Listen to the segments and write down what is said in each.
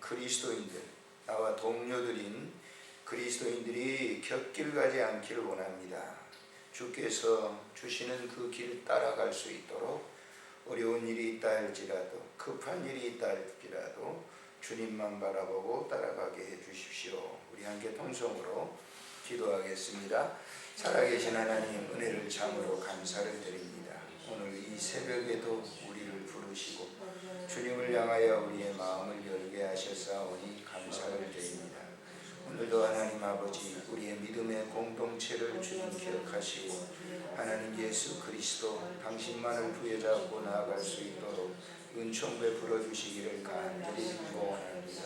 그리스도인들, 나와 동료들인 그리스도인들이 곁길 가지 않기를 원합니다. 주께서 주시는 그 길 따라갈 수 있도록 어려운 일이 있다 할지라도, 급한 일이 있다 할지라도 주님만 바라보고 따라가게 해주십시오. 우리 함께 통성으로 기도하겠습니다. 살아계신 하나님, 은혜를 참으로 감사를 드립니다. 오늘 이 새벽에도 우리를 부르시고 주님을 향하여 우리의 마음을 열게 하셨사오니 감사를 드립니다. 오늘도 하나님 아버지, 우리의 믿음의 공동체를 주님 기억하시고 하나님 예수 그리스도 당신만을 부여잡고 나아갈 수 있도록 은총 베풀어 주시기를 간절히 원합니다.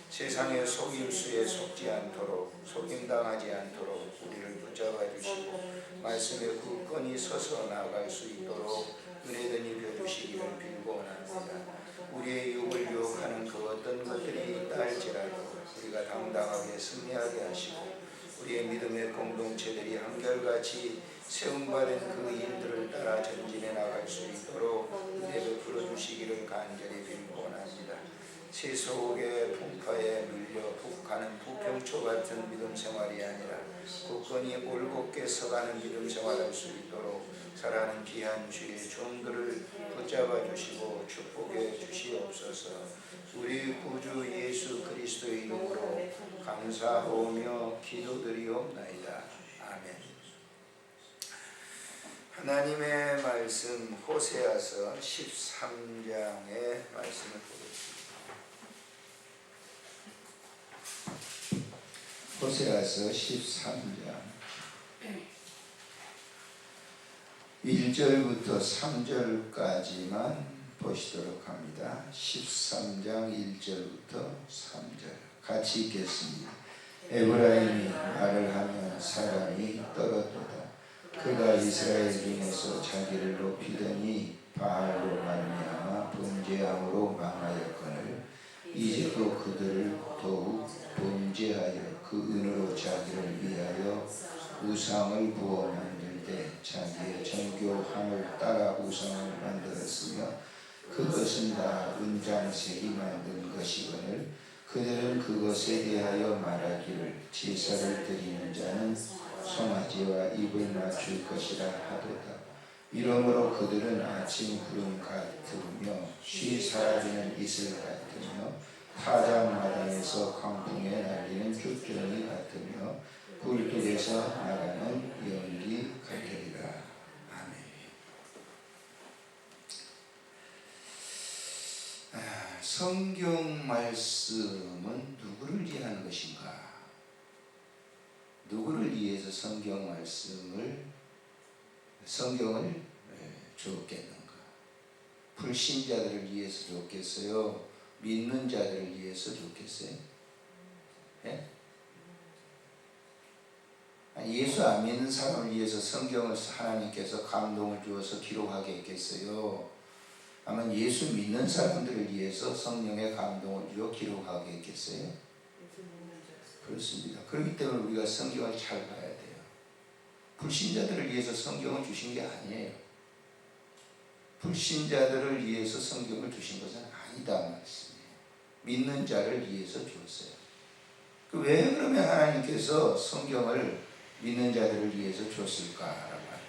세상의 속임수에 속지 않도록, 속임당하지 않도록 우리를 붙잡아 주시고 말씀에 굳건히 서서 나아갈 수 있도록 은혜를 입혀 주시기를 빌고 원합니다. 우리의 육을 유혹하는 그 어떤 것들이 있다 할지라도 우리가 당당하게 승리하게 하시고 우리의 믿음의 공동체들이 한결같이 세움받은 그 일들을 따라 전진해 나갈 수 있도록 은혜 베풀어 주시기를 간절히 빌고 원합니다. 세속의 풍파에 밀려 가는 부평초 같은 믿음 생활이 아니라 굳건히 올곧게 서가는 믿음 생활할 수 있도록 사랑하는 귀한 주의 종들을 붙잡아 주시고 축복해 주시옵소서. 우리 구주 예수 그리스도의 이름으로 감사하며 기도드리옵나이다. 아멘. 하나님의 말씀 호세아서 13장의 말씀을 보겠습니다. 호세아서 13장 1절부터 3절까지만 보시도록 합니다. 13장 1절부터 3절 같이 읽겠습니다. 에브라임이 말을 하면 사람이 떨어도다. 그가 이스라엘 중에서 자기를 높이더니 바알로 말미암아 범죄함으로 망하였거늘 이제도 그들을 더욱 범죄하여 그 은으로 자기를 위하여 우상을 부어 만들되 자기의 정교함을 따라 우상을 만들었으며 그것은 다 은장색이 만든 것이거늘 그들은 그것에 대하여 말하기를 제사를 드리는 자는 송아지와 입을 맞출 것이라 하도다. 이러므로 그들은 아침 구름 같으며 쉬 사라지는 이슬 같으며 타작마당에서 광풍에 날리는 쭈쭈미 같으며 굴뚝에서 나가는 연기 같으리라. 아멘. 성경 말씀은 누구를 위한 것인가? 누구를 위해서 성경을 주었겠는가? 불신자들을 위해서 주었겠어요? 믿는 자들을 위해서 주었겠어요? 예? 예수 안 믿는 사람을 위해서 성경을 하나님께서 감동을 주어서 기록하게 했겠어요? 아마 예수 믿는 사람들을 위해서 성령의 감동을 주어 기록하게 했겠어요? 그렇습니다. 그렇기 때문에 우리가 성경을 잘 봐야 돼요. 불신자들을 위해서 성경을 주신 게 아니에요. 불신자들을 위해서 성경을 주신 것은 아니다 말씀이에요. 믿는 자를 위해서 주었어요. 왜 그러면 하나님께서 성경을 믿는 자들을 위해서 줬을까라고 합니다.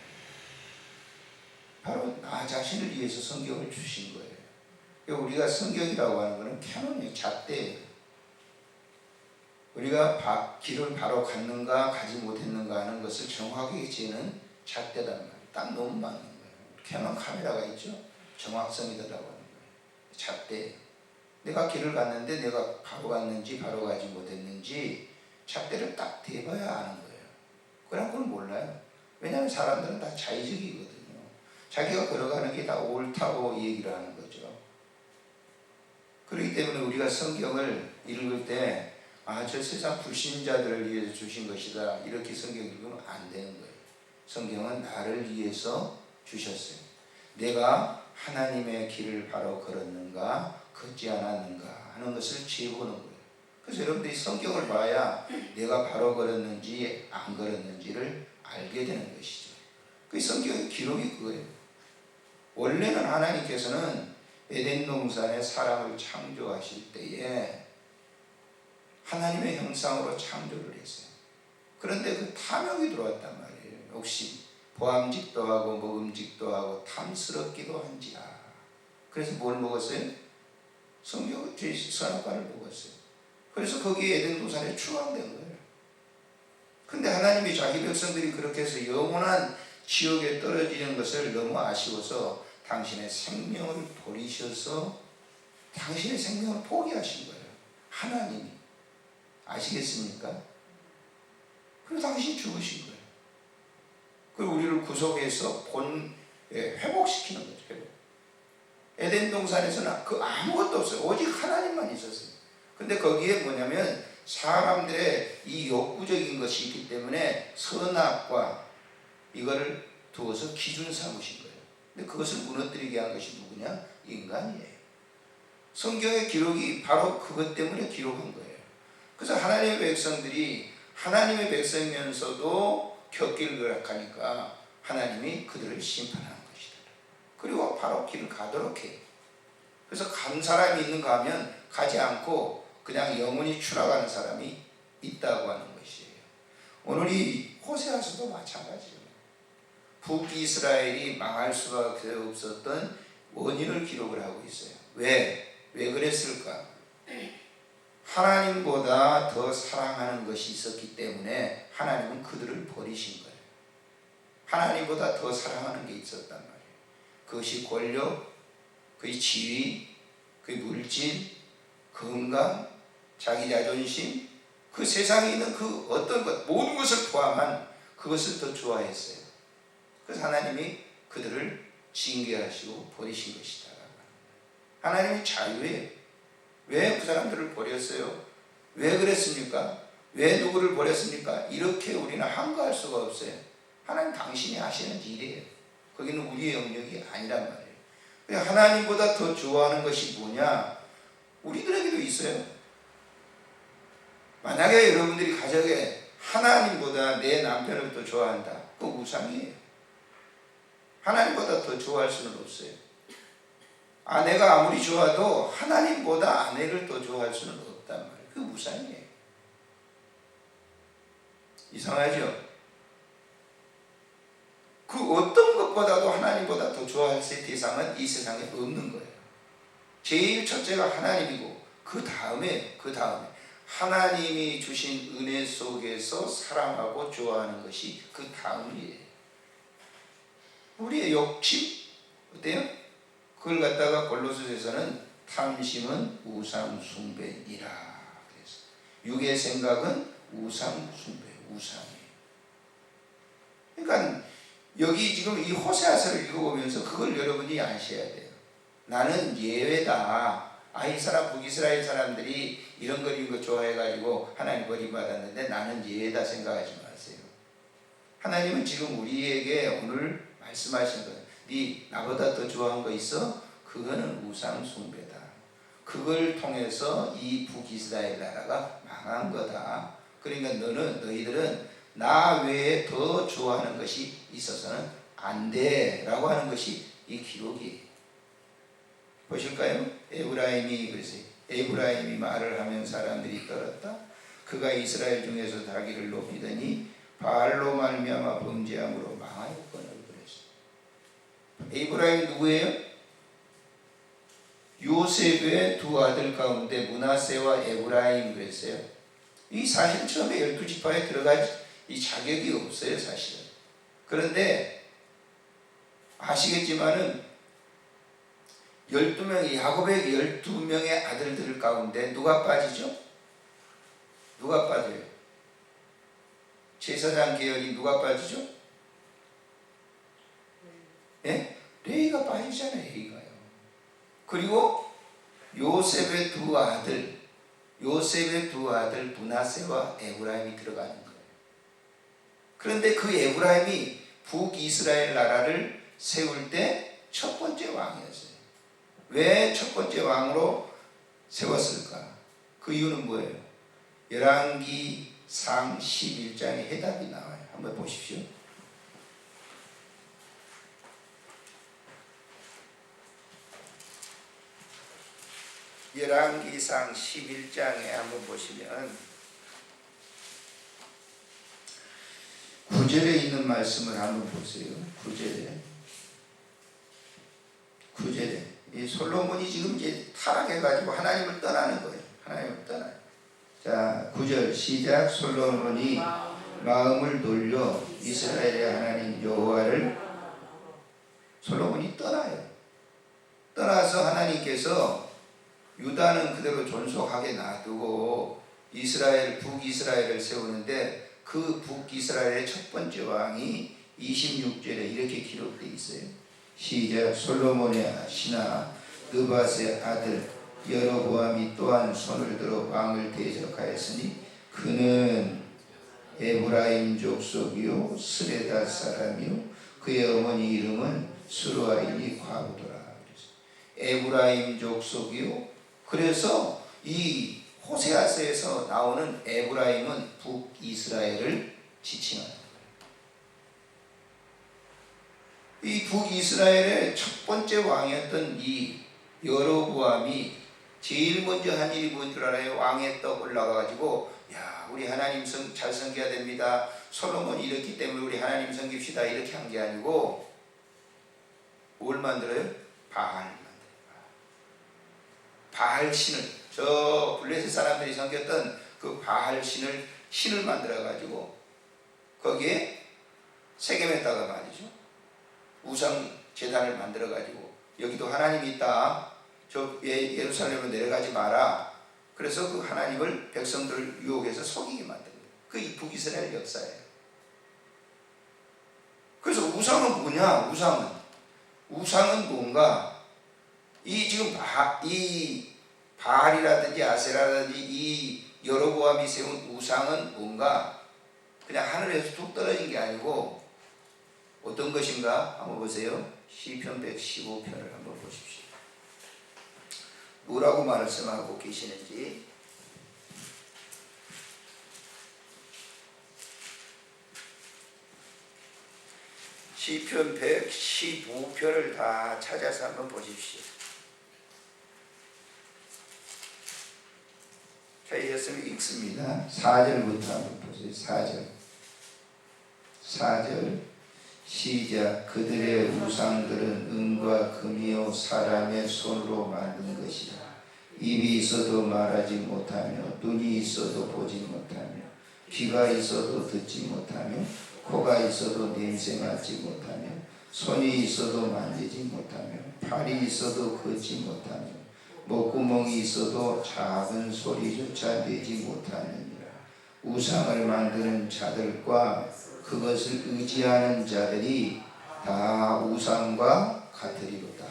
바로 나 자신을 위해서 성경을 주신 거예요. 우리가 성경이라고 하는 것은 캐논이에요. 잣대예요. 우리가 길을 바로 갔는가 가지 못했는가 하는 것을 정확하게 재는 잣대단 말이에요. 딱 너무 맞는 거예요. 캐논 카메라가 있죠. 정확성이 들어가는 거예요. 잣대. 내가 길을 갔는데 내가 바로 갔는지 바로 가지 못했는지 잣대를 딱 대봐야 아는 거예요. 그냥 그건 몰라요. 왜냐하면 사람들은 다 자의적이거든요. 자기가 걸어가는 게 다 옳다고 얘기를 하는 거죠. 그렇기 때문에 우리가 성경을 읽을 때 저 세상 불신자들을 위해서 주신 것이다 이렇게 성경 읽으면 안 되는 거예요. 성경은 나를 위해서 주셨어요. 내가 하나님의 길을 바로 걸었는가 걷지 않았는가 하는 것을 재보는 거예요. 그래서 여러분들이 성경을 봐야 내가 바로 걸었는지 안 걸었는지를 알게 되는 것이죠. 그 성경의 기록이 그거예요. 원래는 하나님께서는 에덴 동산에 사람을 창조하실 때에 하나님의 형상으로 창조를 했어요. 그런데 그 탐욕이 들어왔단 말이에요. 혹시 보암직도 하고 먹음직도 하고 탐스럽기도 한지라. 그래서 뭘 먹었어요? 선악과를 먹었어요. 그래서 거기에 에덴 동산에 추방된 거예요. 근데 하나님이 자기 백성들이 그렇게 해서 영원한 지옥에 떨어지는 것을 너무 아쉬워서 당신의 생명을 버리셔서 당신의 생명을 포기하신 거예요. 하나님이. 아시겠습니까? 그래서 당신이 죽으신 거예요. 그리고 우리를 구속해서 회복시키는 거죠. 회복. 에덴 동산에서는 그 아무것도 없어요. 오직 하나님만 있었어요. 근데 거기에 뭐냐면 사람들의 이 욕구적인 것이 있기 때문에 선악과 이거를 두어서 기준 삼으신 거예요. 근데 그것을 무너뜨리게 한 것이 누구냐? 인간이에요. 성경의 기록이 바로 그것 때문에 기록한 거예요. 그래서 하나님의 백성들이 하나님의 백성이면서도 곁길을 그락하니까 하나님이 그들을 심판하는 것이다. 그리고 바로 길을 가도록 해요. 그래서 간 사람이 있는가 하면 가지 않고 그냥 영원히 추락하는 사람이 있다고 하는 것이에요. 오늘 이 호세아서도 마찬가지예요. 북이스라엘이 망할 수밖에 없었던 원인을 기록을 하고 있어요. 왜 그랬을까? 하나님보다 더 사랑하는 것이 있었기 때문에 하나님은 그들을 버리신 거예요. 하나님보다 더 사랑하는 게 있었단 말이에요. 그것이 권력, 그의 지위, 그의 물질, 건강, 자기 자존심, 그 세상에 있는 그 어떤 것, 모든 것을 포함한 그것을 더 좋아했어요. 그래서 하나님이 그들을 징계하시고 버리신 것이다. 하나님이 자유예요. 왜 그 사람들을 버렸어요? 왜 그랬습니까? 왜 누구를 버렸습니까? 이렇게 우리는 한가할 수가 없어요. 하나님 당신이 하시는 일이에요. 거기는 우리의 영역이 아니란 말이에요. 하나님보다 더 좋아하는 것이 뭐냐? 우리들에게도 있어요. 만약에 여러분들이 가정에 하나님보다 내 남편을 더 좋아한다. 그거 우상이에요. 하나님보다 더 좋아할 수는 없어요. 아내가 아무리 좋아도 하나님보다 아내를 더 좋아할 수는 없단 말이에요. 그게 우상이에요. 이상하죠? 그 어떤 것보다도 하나님보다 더 좋아할 대상은 이 세상에 없는 거예요. 제일 첫째가 하나님이고 그 다음에 하나님이 주신 은혜 속에서 사랑하고 좋아하는 것이 그 다음이에요. 우리의 욕심 어때요? 그걸 갖다가 골로새서는 탐심은 우상 숭배이라 그래서 육의 생각은 우상 숭배, 우상이에요. 그러니까 여기 지금 이 호세아서를 읽어보면서 그걸 여러분이 아셔야 돼요. 나는 예외다. 이 사람 북이스라엘 사람들이 이런 거 좋아해가지고 하나님 버림받았는데 나는 예외다 생각하지 마세요. 하나님은 지금 우리에게 오늘 말씀하신 거예요. 네 나보다 더 좋아한 거 있어? 그거는 우상 숭배다. 그걸 통해서 이 북이스라엘 나라가 망한 거다. 그러니까 너희들은 나 외에 더 좋아하는 것이 있어서는 안 돼 라고 하는 것이 이 기록이에요. 보실까요? 에브라임이 말을 하면 사람들이 떨었다. 그가 이스라엘 중에서 자기를 높이더니 바알로 말미암아 범죄함으로 망하였거늘 그랬어요. 에브라임이 누구예요? 요셉의 두 아들 가운데 므낫세와 에브라임 그랬어요. 이 사실 처음에 12지파에 들어갈 이 자격이 없어요, 사실은. 그런데 아시겠지만은 12명의 야곱의 12명의 아들들 가운데 누가 빠지죠? 누가 빠져요? 제사장 계열이 누가 빠지죠? 예? 레위가 빠지잖아요. 레위가요. 그리고 요셉의 두 아들 므낫세와 에브라임이 들어가는 거예요. 그런데 그 에브라임이 북이스라엘 나라를 세울 때 첫 번째 왕이었어요. 왜 첫 번째 왕으로 세웠을까? 그 이유는 뭐예요? 열왕기상 11장에 해답이 나와요. 한번 보십시오. 열왕기상 11장에 한번 보시면 9절에 있는 말씀을 한번 보세요. 9절에 이 솔로몬이 지금 이제 타락해가지고 하나님을 떠나는 거예요. 하나님을 떠나요. 자, 9절 시작. 솔로몬이 마음을 돌려 이스라엘의 하나님 여호와를 솔로몬이 떠나요. 떠나서 하나님께서 유다는 그대로 존속하게 놔두고 이스라엘, 북이스라엘을 세우는데 그 북이스라엘의 첫 번째 왕이 26절에 이렇게 기록되어 있어요. 시작. 솔로몬의 신하 느밧의 아들 여로보암이 또한 손을 들어 왕을 대적하였으니 그는 에브라임 족속이요 스레다 사람이요 그의 어머니 이름은 스루아이니 과부더라. 에브라임 족속이요. 그래서 이 호세아서에서 나오는 에브라임은 북이스라엘을 지칭하는 거예요. 이 북이스라엘의 첫 번째 왕이었던 이 여로보암이 제일 먼저 한 일이 뭔 줄 알아요? 왕에 떡 올라가가지고 야, 우리 하나님 잘 섬겨야 됩니다. 솔로몬이 이렇기 때문에 우리 하나님 섬깁시다. 이렇게 한 게 아니고 뭘 만들어요? 바알 신을, 저 블레셋 사람들이 섬겼던 그 바알 신을 만들어가지고 거기에 세겜에다가 말이죠, 우상 제단을 만들어가지고 여기도 하나님이 있다. 저 예루살렘으로 내려가지 마라. 그래서 그 하나님을 백성들을 유혹해서 속이게 만든 거예요. 그게 북이스라엘 역사예요. 그래서 우상은 뭐냐? 우상은 뭔가 이 지금 이 바알이라든지 아세라라든지 이 여로보암이 세운 우상은 뭔가 그냥 하늘에서 툭 떨어진 게 아니고 어떤 것인가? 한번 보세요. 시편 115편을 한번 보십시오. 뭐라고 말씀하고 계시는지. 시편 115편을 다 찾아서 한번 보십시오. 자, 이었으면 읽습니다. 4절부터 한번 보세요. 4절 시작. 그들의 우상들은 은과 금이요 사람의 손으로 만든 것이라. 입이 있어도 말하지 못하며 눈이 있어도 보지 못하며 귀가 있어도 듣지 못하며 코가 있어도 냄새 맡지 못하며 손이 있어도 만지지 못하며 팔이 있어도 걷지 못하며 목구멍이 있어도 작은 소리조차 내지 못하느니라. 우상을 만드는 자들과 그것을 의지하는 자들이 다 우상과 같으리로다.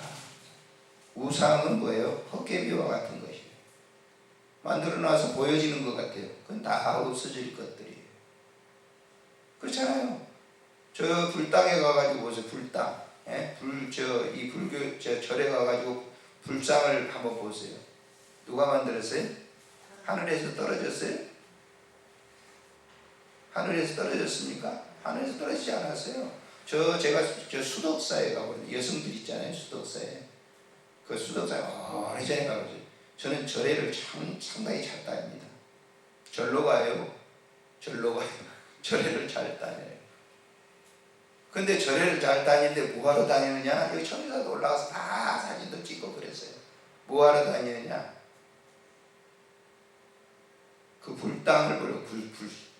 우상은 뭐예요? 헛개비와 같은 것이에요. 만들어놔서 보여지는 것 같아요. 그건 다 없어질 것들이에요. 그렇잖아요. 저 불당에 가가지고 보세요. 불당. 이 불교 절에 가가지고 불상을 한번 보세요. 누가 만들었어요? 하늘에서 떨어졌어요? 하늘에서 떨어졌습니까? 하늘에서 떨어지지 않았어요. 제가 수덕사에 가거든요. 여성들 있잖아요. 수덕사에. 그 수덕사에 오래전에 가거든요. 저는 절에를 상당히 잘 다닙니다. 절로 가요. 절에를 잘 다녀요. 근데 절에를 잘 다니는데 뭐하러 다니느냐? 여기 청주사도 올라가서 다 사진도 찍고 그랬어요. 뭐하러 다니느냐? 그 불당을 보러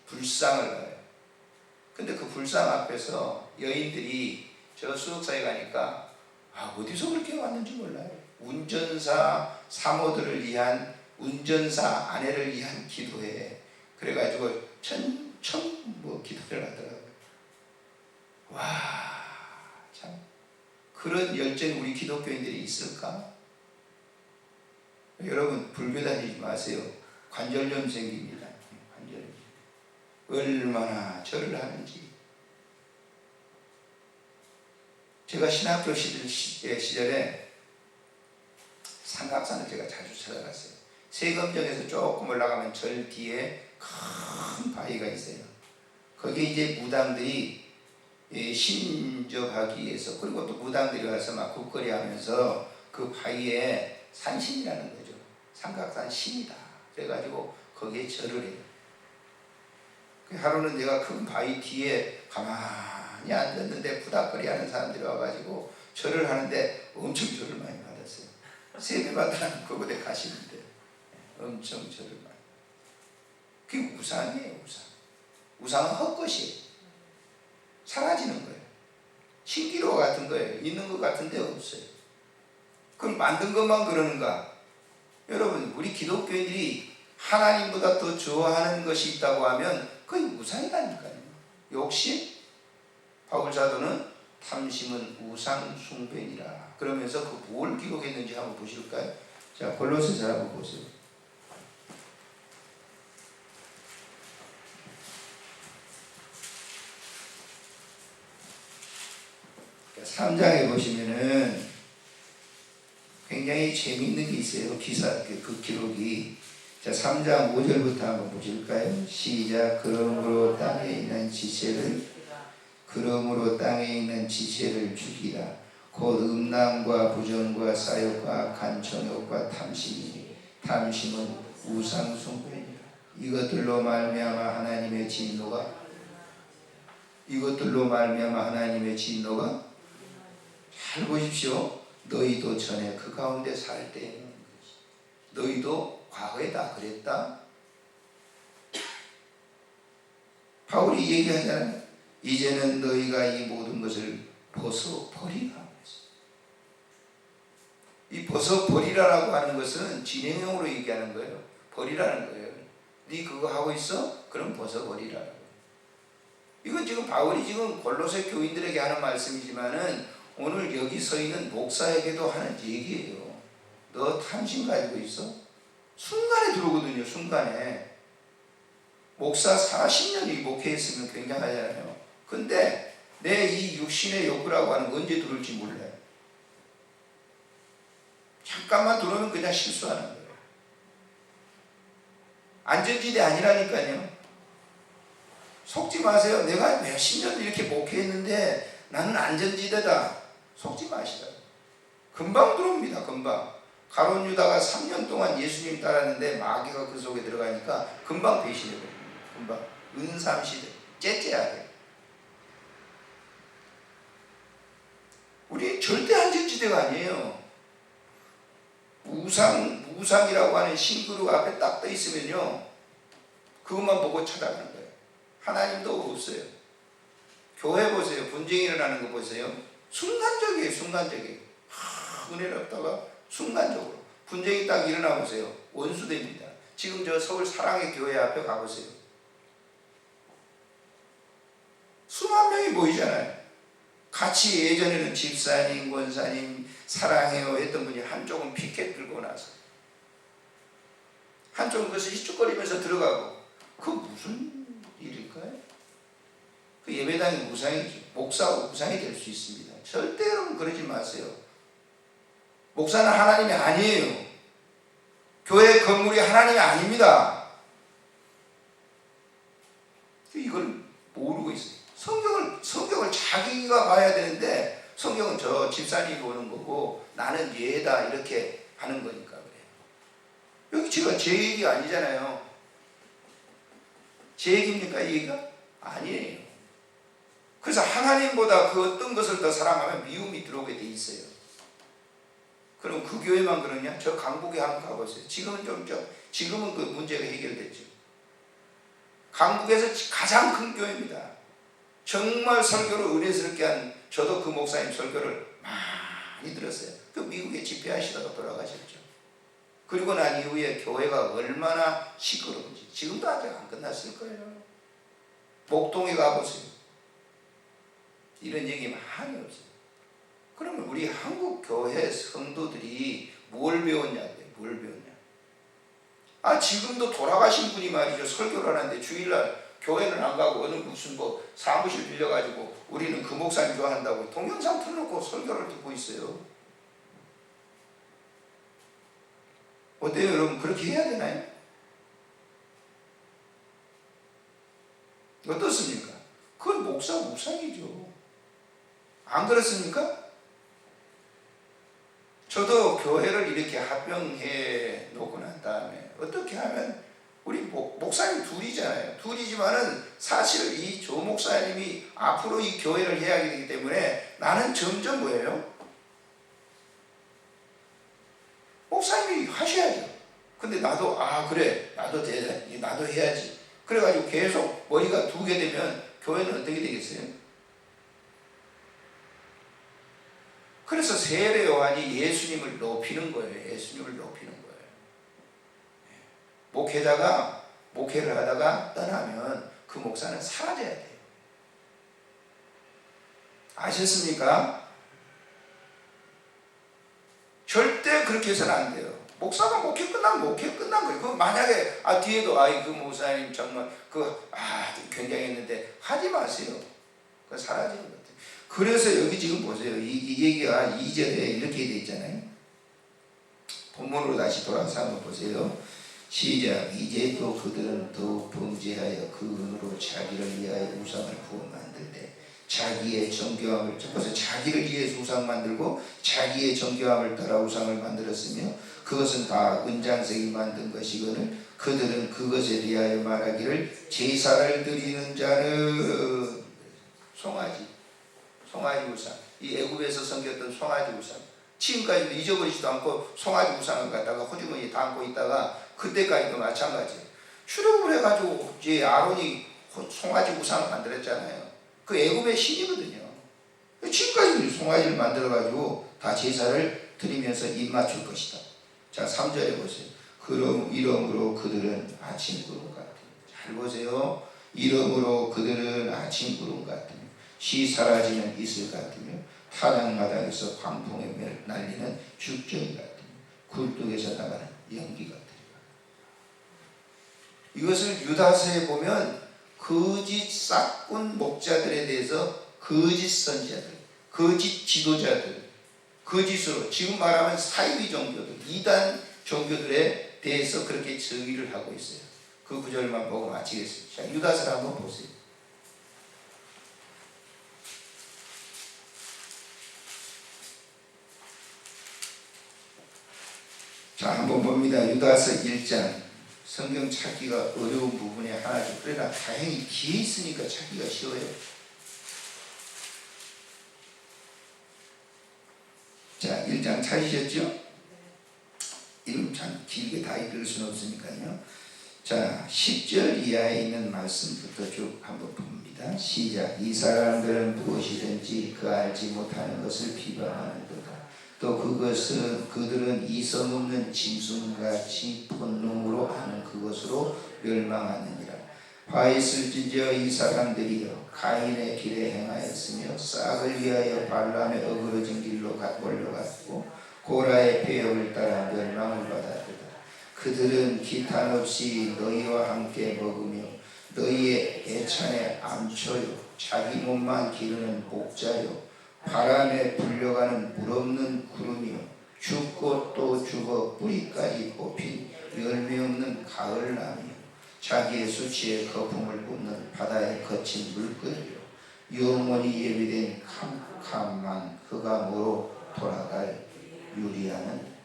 불상을 가요. 근데 그 불상 앞에서 여인들이 저 수덕사에 가니까 어디서 그렇게 왔는지 몰라요. 운전사 사모들을 위한, 운전사 아내를 위한 기도회. 그래가지고 기도를 하더라고요. 와, 참 그런 열정이 우리 기독교인들이 있을까? 여러분 불교 다니지 마세요. 관절염 생깁니다. 관절염. 얼마나 절을 하는지. 제가 신학교 시절에 삼각산을 제가 자주 찾아갔어요. 세금정에서 조금 올라가면 절 뒤에 큰 바위가 있어요. 거기에 이제 무당들이 신접하기 위해서, 그리고 또 무당들이 와서 막 국거리 하면서 그 바위에 산신이라는 거죠. 삼각산 신이다. 그래가지고 거기에 절을 해요. 하루는 내가 큰 바위 뒤에 가만히 앉았는데 부닥거리 하는 사람들이 와가지고 절을 하는데 엄청 절을 많이 받았어요. 세배받으라는 그곳에 가시는데 엄청 절을 많이. 그게 우상이에요. 우상은 헛것이에요. 사라지는 거예요. 신기루와 같은 거예요. 있는 것 같은데 없어요. 그럼 만든 것만 그러는가? 여러분, 우리 기독교인들이 하나님보다 더 좋아하는 것이 있다고 하면 그게 우상이라니까요. 욕심? 바울사도는 탐심은 우상 숭배니라 그러면서 그 뭘 기록했는지 한번 보실까요? 자, 골로새서 한번 보세요. 3장에 보시면은 굉장히 재미있는 게 있어요. 그 기록이. 자, 3장 5절부터 한번 보실까요? 시작. 그러므로 땅에 있는 지체를 죽이라. 곧 음란과 부정과 사욕과 간청욕과 탐심이니 탐심은 우상 숭배니라. 이것들로 말미암아 하나님의 진노가 잘 보십시오. 너희도 전에 그 가운데 살 때에는 너희도 과거에 다 그랬다. 바울이 얘기하잖아요. 이제는 너희가 이 모든 것을 벗어버리라. 이 벗어버리라라고 하는 것은 진행형으로 얘기하는 거예요. 버리라는 거예요. 네 그거 하고 있어? 그럼 벗어버리라고. 이건 지금 바울이 지금 골로새 교인들에게 하는 말씀이지만은 오늘 여기 서 있는 목사에게도 하는 얘기예요. 너 탐심 가지고 있어? 순간에 들어오거든요. 순간에. 목사 40년이 목회했으면 굉장하잖아요. 근데 내 이 육신의 욕구라고 하는 건 언제 들어올지 몰라요. 잠깐만 들어오면 그냥 실수하는 거예요. 안전지대 아니라니까요. 속지 마세요. 내가 몇십 년 이렇게 목회했는데 나는 안전지대다. 속지 마시라. 금방 들어옵니다. 금방. 가룟 유다가 3년 동안 예수님 따랐는데 마귀가 그 속에 들어가니까 금방 배신해버립니다. 금방. 은삼시대. 째째하게. 우리 절대 안전지대가 아니에요. 우상이라고 하는 신그룹 앞에 딱 떠 있으면요. 그것만 보고 찾아가는 거예요. 하나님도 없어요. 교회 보세요. 분쟁이 일어나는 거 보세요. 순간적이에요. 은혜를 얻다가 순간적으로. 분쟁이 딱 일어나 보세요. 원수됩니다. 지금 저 서울 사랑의 교회 앞에 가보세요. 수만 명이 모이잖아요. 같이 예전에는 집사님, 권사님, 사랑해요 했던 분이 한쪽은 피켓 들고 나서 한쪽은 그것을 희죽거리면서 들어가고 그 무슨 일일까요? 그 예배당이 우상이죠. 목사가 우상이 될 수 있습니다. 절대 여러분 그러지 마세요. 목사는 하나님이 아니에요. 교회 건물이 하나님이 아닙니다. 이걸 모르고 있어요. 성경을 자기가 봐야 되는데 성경은 저 집사님이 보는 거고 나는 얘다 이렇게 하는 거니까 그래요. 여기 제가 제 얘기 아니잖아요. 제 얘기입니까 이 얘기가? 아니에요. 그래서 하나님보다 그 어떤 것을 더 사랑하면 미움이 들어오게 돼 있어요. 그럼 그 교회만 그러냐? 저 강북에 한번 가보세요. 지금은 그 문제가 해결됐죠. 강북에서 가장 큰 교회입니다. 정말 설교를 은혜스럽게 한 저도 그 목사님 설교를 많이 들었어요. 그 미국에 집회하시다가 돌아가셨죠. 그리고 난 이후에 교회가 얼마나 시끄러운지 지금도 아직 안 끝났을 거예요. 목동에 가보세요. 이런 얘기 많이 없어요. 그러면 우리 한국 교회 성도들이 뭘 배웠냐고요? 뭘 배웠냐? 지금도 돌아가신 분이 말이죠. 설교를 하는데 주일날 교회는 안 가고 어느 무슨 사무실 빌려가지고 우리는 그 목사님 좋아한다고 동영상 틀어놓고 설교를 듣고 있어요. 어때요 여러분? 그렇게 해야 되나요? 어떻습니까? 그건 목사 우상이죠. 안 그렇습니까? 저도 교회를 이렇게 합병해 놓고 난 다음에 어떻게 하면 우리 목사님 둘이잖아요. 둘이지만은 사실 이 조 목사님이 앞으로 이 교회를 해야 되기 때문에 나는 점점 뭐예요? 목사님이 하셔야죠. 근데 나도 그래 나도 해야지. 그래가지고 계속 머리가 두게 되면 교회는 어떻게 되겠어요? 그래서 세례 요한이 예수님을 높이는 거예요. 예수님을 높이는 거예요. 목회자가 목회를 하다가 떠나면 그 목사는 사라져야 돼요. 아셨습니까? 절대 그렇게 해서는 안 돼요. 목사가 목회 끝나면 목회 끝난 거예요. 그 만약에 뒤에도 그 목사님 정말 굉장했는데 하지 마세요. 그 사라지는 것 같아요. 그래서 여기 지금 보세요. 이 얘기가 2절에 이렇게 되어 있잖아요. 본문으로 다시 돌아서 한번 보세요. 시작. 이제 또 그들은 더욱 범죄하여 그 은으로 자기를 위하여 우상을 부어 만들되 자기의 정교함을 그래서 자기를 위해서 우상 만들고 자기의 정교함을 따라 우상을 만들었으며 그것은 다 은장색이 만든 것이거늘 그들은 그것에 대하여 말하기를 제사를 드리는 자는 송아지 우상, 이 애굽에서 섬겼던 송아지 우상, 지금까지도 잊어버리지도 않고 송아지 우상을 갖다가 호주머니에 담고 있다가 그때까지도 마찬가지예요. 출애굽을 해가지고 이제 아론이 송아지 우상을 만들었잖아요. 그 애굽의 신이거든요. 지금까지도 송아지를 만들어가지고 다 제사를 드리면서 입맞출 것이다. 자, 3절에 보세요. 그럼 이러므로 그들은 아침 구름 같으며, 잘 보세요. 이러므로 그들은 아침 구름 같으며 시 사라지는 이슬 같으며 타작마당에서 광풍에 날리는 죽정이 같으며 굴뚝에서 나가는 연기 같으며. 이것을 유다서에 보면 거짓 싹군 목자들에 대해서 거짓 선지자들, 거짓 지도자들, 거짓으로 지금 말하면 사이비 종교들, 이단 종교들에 대해서 그렇게 저기를 하고 있어요. 그 구절만 보고 마치겠습니다. 자, 유다서를 한번 보세요. 자, 한번 봅니다. 유다서 1장. 성경 찾기가 어려운 부분의 하나죠. 그러나 다행히 뒤에 있으니까 찾기가 쉬워요. 자, 1장 찾으셨죠? 이름 참 길게 다 읽을 수는 없으니까요. 자, 10절 이하에 있는 말씀부터 쭉 한번 봅니다. 시작. 이 사람들은 무엇이든지 그 알지 못하는 것을 비방하는 거다. 또 그것은 그들은 이성 없는 짐승같이 본능으로 하는 그것으로 멸망하느니라. 화 있을진저 이 사람들이여 가인의 길에 행하였으며 싹을 위하여 발람의 어그러진 길로 몰려갔고 고라의 배역을 따라 멸망을 받았도다. 그들은 기탄 없이 너희와 함께 먹으며 너희의 애찬에 암초요 자기 몸만 기르는 목자요 바람에 불려가는 물없는 구름이요 죽고 또 죽어 뿌리까지 뽑힌 열매 없는 가을나무요 자기의 수치에 거품을 뿜는 바다의 거친 물거리요 영원히 예비된 캄캄한 흑암으로 돌아갈 유리하는.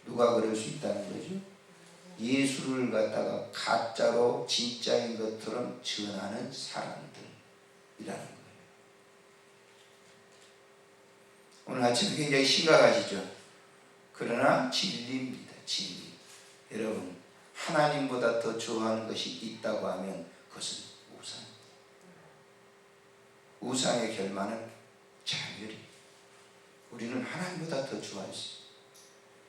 누가 그럴 수 있다는 거죠? 예수를 갖다가 가짜로 진짜인 것처럼 전하는 사람들이라는 거예요. 오늘 아침 굉장히 심각하시죠? 그러나 진리입니다. 진리. 여러분, 하나님보다 더 좋아하는 것이 있다고 하면 그것은 우상입니다. 우상의 결말은 자멸이. 우리는 하나님보다 더 좋아할 수 있어요.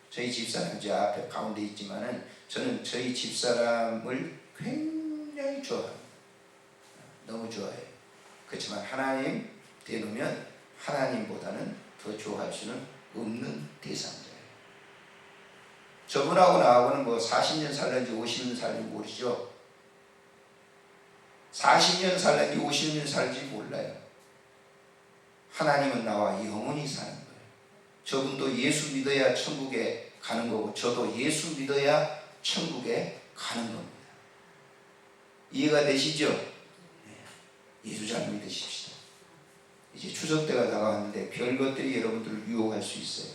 저희 집사람 제 앞에 가운데 있지만은 저는 저희 집사람을 굉장히 좋아합니다. 너무 좋아해요. 그렇지만 하나님 대놓으면 하나님보다는 더 좋아할 수는 없는 대상자예요. 저분하고 나하고는 뭐 40년 살는지 50년 살는지 모르죠. 40년 살는지 50년 살는지 몰라요. 하나님은 나와 영원히 사는 거예요. 저분도 예수 믿어야 천국에 가는 거고 저도 예수 믿어야 천국에 가는 겁니다. 이해가 되시죠? 예수 잘 믿으십시다. 이제 추석 때가 다가왔는데 별 것들이 여러분들을 유혹할 수 있어요.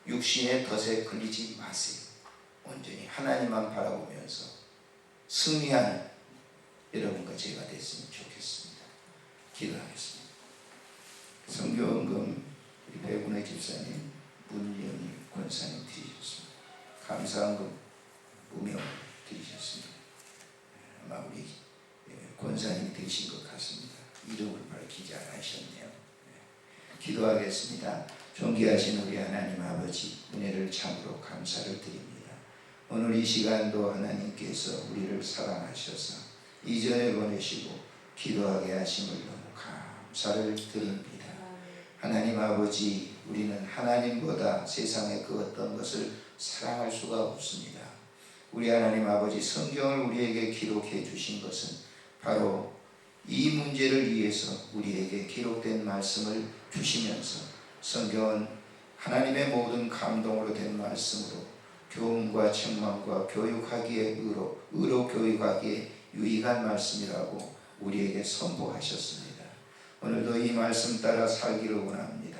육신의 덫에 걸리지 마세요. 온전히 하나님만 바라보면서 승리하는 여러분과 제가 됐으면 좋겠습니다. 기도하겠습니다. 성교원금 우리 배군의 집사님, 문영희 권사님 드리셨습니다. 감사원금 무명 드리셨습니다. 아마 우리 권사님이 드리신 것 같습니다. 이름을 밝히지 않으셨네요. 기도하겠습니다. 존귀하신 우리 하나님 아버지, 은혜를 참으로 감사를 드립니다. 오늘 이 시간도 하나님께서 우리를 사랑하셔서 이전에 보내시고 기도하게 하심을 너무 감사를 드립니다. 하나님 아버지, 우리는 하나님보다 세상의 그 어떤 것을 사랑할 수가 없습니다. 우리 하나님 아버지, 성경을 우리에게 기록해 주신 것은 바로 이 문제를 위해서 우리에게 기록된 말씀을 주시면서, 성경은 하나님의 모든 감동으로 된 말씀으로 교훈과 책망과 교육하기에 의로 교육하기에 유익한 말씀이라고 우리에게 선포하셨습니다. 오늘도 이 말씀 따라 살기를 원합니다.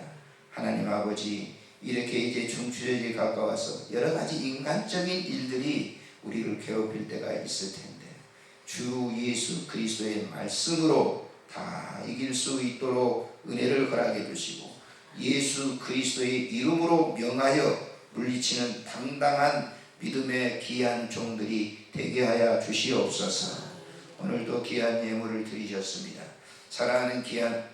하나님 아버지, 이렇게 이제 중추절이 가까워서 여러 가지 인간적인 일들이 우리를 괴롭힐 때가 있을 텐데, 주 예수 그리스도의 말씀으로 다 이길 수 있도록 은혜를 허락해 주시고, 예수 그리스도의 이름으로 명하여 물리치는 당당한 믿음의 귀한 종들이 되게 하여 주시옵소서. 오늘도 귀한 예물을 드리셨습니다. 사랑하는 귀한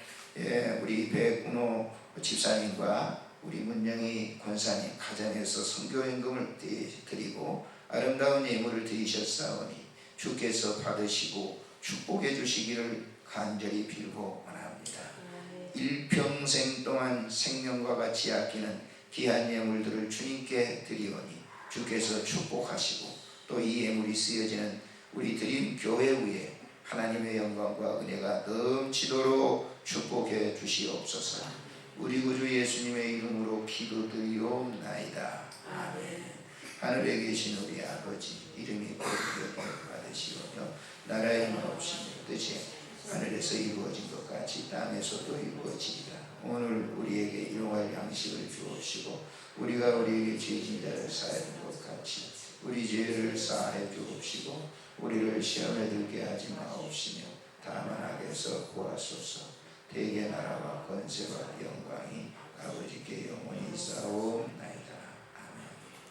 우리 백운호 집사님과 우리 문영희 권사님 가정에서 선교연금을 드리고 아름다운 예물을 드리셨사오니 주께서 받으시고 축복해 주시기를 간절히 빌고 원합니다. 일평생 동안 생명과 같이 아끼는 귀한 예물들을 주님께 드리오니 주께서 축복하시고, 또 이 예물이 쓰여지는 우리 드림 교회 위에 하나님의 영광과 은혜가 넘치도록 축복해 주시옵소서. 우리 구주 예수님의 이름으로 기도드리옵나이다. 아멘. 하늘에 계신 우리 아버지, 이름이 거룩히 받으시오며 나라의 마옵시며 뜻이 하늘에서 이루어진 것 같이 땅에서도 이루어지리라. 오늘 우리에게 일용할 양식을 주옵시고, 우리가 우리에게 죄진 자를 사하는 것 같이 우리 죄를 사하여 주옵시고, 우리를 시험에 들게 하지 마옵시며 다만 악에서 구하소서. 대개 나라와 권세와 영광이 아버지께 영원히